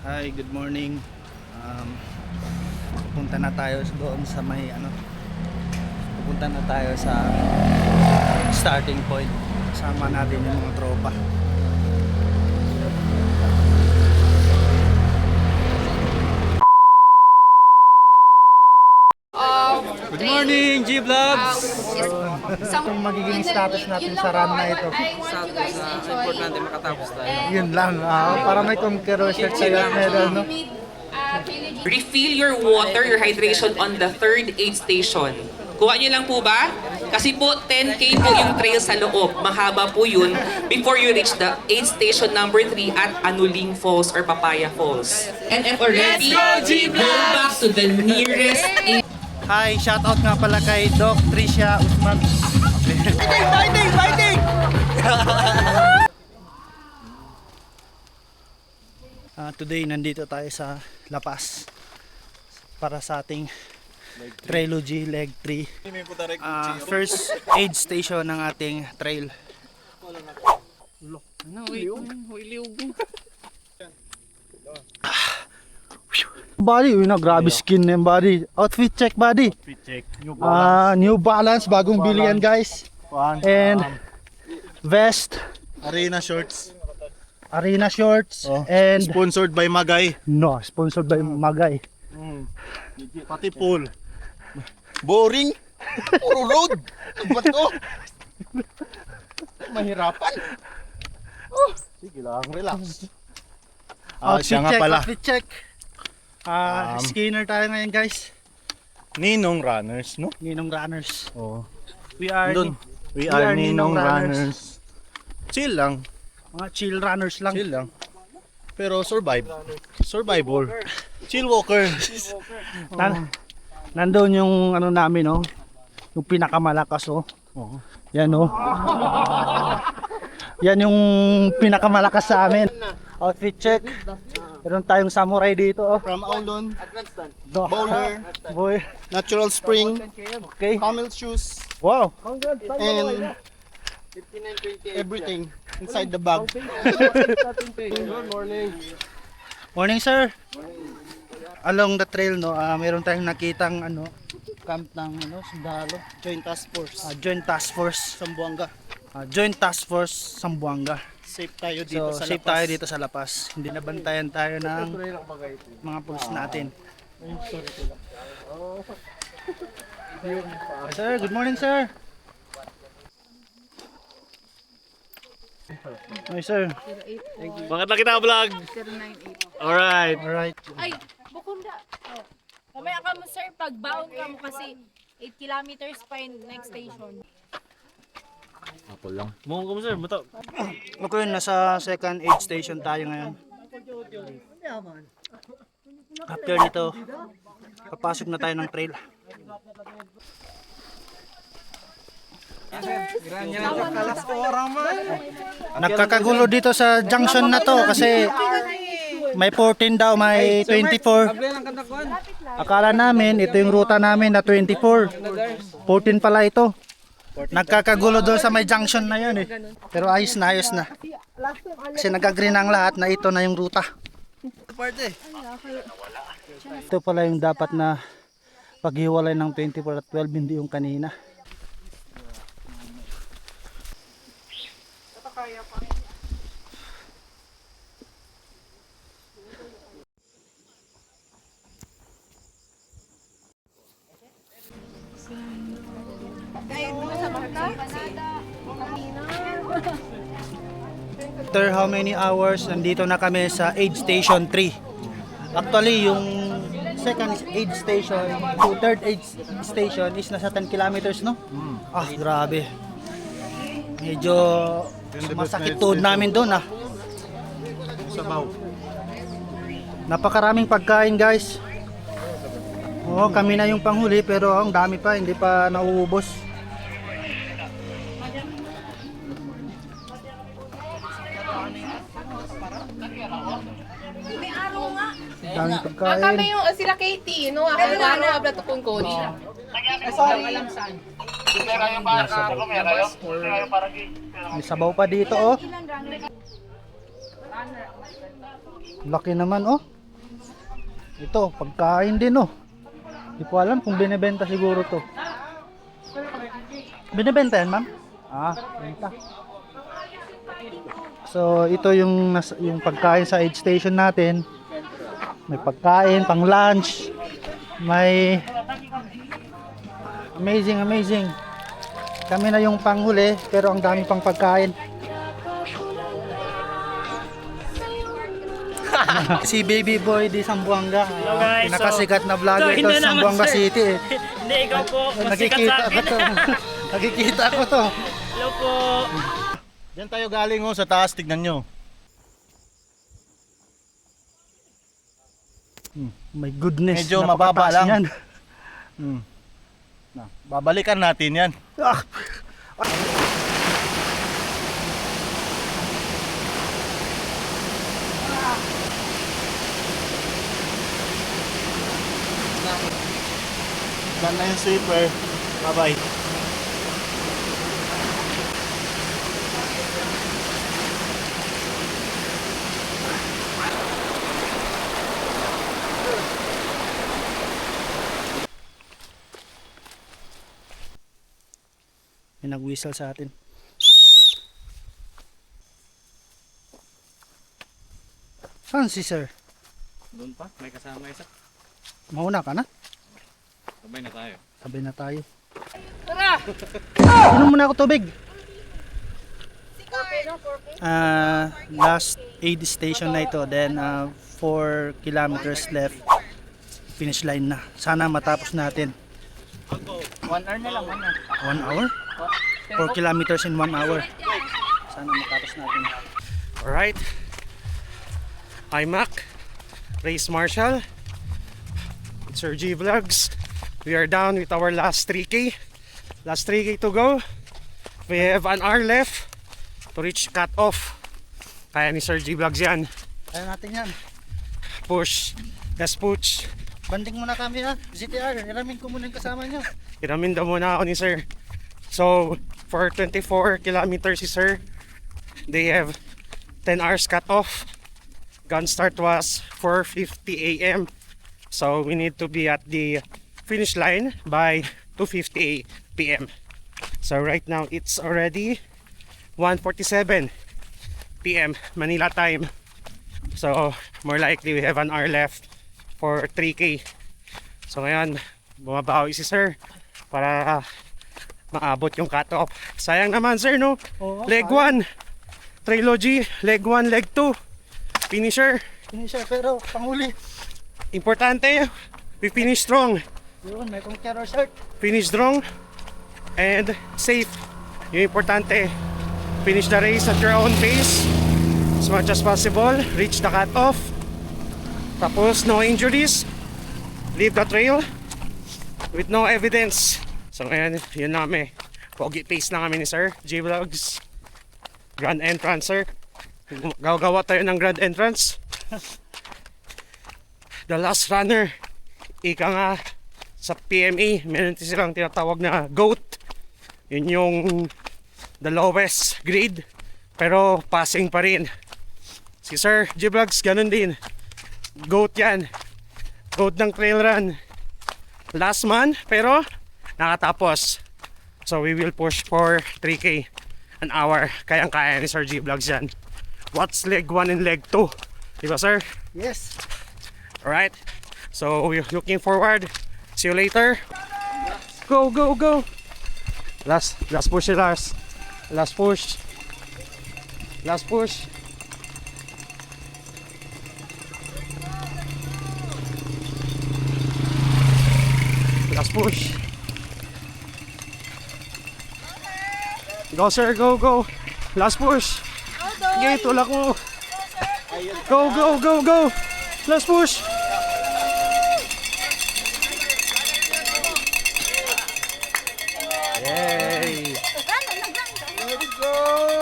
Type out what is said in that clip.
Hi, good morning. Pupunta na tayo doon sa may pupunta na tayo sa starting point. Kasama natin yung mga tropa. Good morning, G-Vlogs! Itong magiging status natin sa run na ito. Importante makatapos tayo. Yun lang, para may research tayo at meron, no? Refill your water, your hydration on the third aid station. Kuha nyo lang po ba? Kasi po 10K po yung trail sa loob. Mahaba po yun before you reach the aid station number 3 at Anuling Falls or Papaya Falls. And if already, go back to the nearest aid. Hi, shoutout nga pala kay Doc Tricia Usman. Fighting! Today, nandito tayo sa La Paz para sa ating Trilogy Leg 3. First aid station ng ating trail. Buddy, grabe skin ng buddy. Outfit check, buddy. New Balance, bagong bili yan, guys. And vest, Arena shorts. and Sponsored by Magay. no, sponsored by Magay. Pati pool. Boring. Puro road. Ano ba to? Mahirapan. Sige lang, relax. Siya nga pala. Outfit check. Skinner tayo ngayon, guys. Ninong Runners, no? Ninong Runners. Oo. We are Doon. We are Ninong Runners. Chill lang. mga chill runners lang. Chill lang. Pero survival. Chill walker. Nandoon yung namin, no? Yung pinakamalakas, oh. Oo. Yan, oh. Yan yung pinakamalakas sa amin. Outfit check. Meron tayong samurai dito, oh. From Aulon, Do- Bowler, Boy. Natural Spring, Okay. camel shoes, Wow. and everything inside the bag. Morning, sir. Along the trail, no, meron tayong nakitang camp ng sundalo. Joint Task Force, Joint Task Force. Sambuanga. Joint Task Force Sambuanga. Safe tayo dito So, sa safe La Paz. tayo dito sa La Paz. Hindi nabantayan tayo ng mga pulis natin. Sir, good morning, sir. Hi, sir. Bakit na kita vlog? Alright. Alright. Ay, Bukunda. Oh. Mamaya ka mo, sir, pagbaon ka mo kasi 8 kilometers pa yung next station. Mungkong ko mo sir, mato. Okay, nasa second aid station tayo ngayon. After nito, papasok na tayo ng trail. Nagkakagulo dito sa junction na to kasi may 14 daw, may 24. Akala namin ito yung ruta namin na 24. 14 pala ito. Nagkakagulo doon sa may junction na yun eh. Pero ayos na. Kasi nag-agree na ang lahat na ito na yung ruta. Ito pala yung dapat na paghiwalay ng 24 at 12, hindi yung kanina. After how many hours, nandito na kami sa aid station 3. Actually, yung second aid station to third aid station is nasa 10 kilometers, no? Grabe. Medyo masakit tuhod namin doon, Sabaw. Napakaraming pagkain, guys. Oo, kami na yung panghuli pero ang dami pa, hindi pa nauubos. May araw nga. Daming pagkain. Kami yung sila Katie, no? Ako abla to kung coach. Alam saan. May sabaw pa dito, oh. Laki naman, oh. Ito, pagkain din oh. Hindi ko alam kung binibenta siguro to. Binibenta yan, ma'am? Benta. So, ito yung pagkain sa aid station natin. May pagkain, pang lunch. May amazing. Kami na yung panghuli, pero ang dami pang pagkain. Si Baby Boy di Sambuanga. Hello guys, Pinakasikat na vlogger ito, ito hindi sa Sambuanga naman, sir. City. Hindi, ikaw po. Masikat Nakikita sa ko akin. to. Nakikita ko to. Hello po. Diyan tayo galing oh, sa taas, tignan nyo. My goodness. Medyo mababa napakataas lang. yan. Babalikan natin yan. Ah, Diyan na yung sweeper. Bye-bye. may nag-whistle sa atin. Saan si sir? Doon pa, may kasama isa. Mauna ka na? Sabay na tayo. Sabay na tayo. Tara! Inom muna ako tubig. Last aid station na ito. Then 4 kilometers left. Finish line na. Sana matapos natin. 1 hour na lang, 1 hour? 4 kilometers in 1 hour. Sana matapos natin. Alright, I'm Mac, Race Marshall, it's Sir G Vlogs. We are down with our last 3K. Last 3K to go. We have an hour left to reach cut off. Kaya ni Sir G Vlogs yan. Kaya natin yan. Push, let's push. Banding muna kami ha. ZTR, iramin ko muna yung kasama nyo. Iramin daw muna ako ni Sir. So, for 24 kilometers si Sir, they have 10 hours cut off. Gun start was 4:50 a.m. So we need to be at the finish line by 2:50 p.m. So right now it's already 1:47 p.m. Manila time. So more likely we have an hour left for 3K. So ngayon bumabawi si Sir para maabot yung cut off. Sayang naman Sir no? Oo, Leg 1 trilogy, leg 1, leg 2 finisher. Finisher pero panghuli. Importante, we finish strong. Yun, may conqueror shirt. Finish strong and safe. Yung importante, finish the race at your own pace as much as possible. Reach the cut-off. Tapos, no injuries. Leave the trail with no evidence. So ngayon, yun namin. Pogi pace na kami ni Sir G Vlogs. Grand entrance, Sir. Gagawa tayo ng grand entrance. The last runner, ika nga sa PMA, meron silang tinatawag na GOAT. Yun yung the lowest grade, pero passing pa rin. Si Sir G Vlogs ganun din. GOAT yan. GOAT ng trail run. Last man, pero nakatapos. So we will push for 3K an hour. Kayang-kaya ni Sir G Vlogs yan. What's leg 1 and leg 2? Diba sir? Yes. Alright. So we're looking forward. See you later. Go, go, go. Last push, last. Last push. Last push. Last push. Go sir, go, go. Last push. Okay, tulak mo. Go, go, go, go. Last push. Yay. Let's go.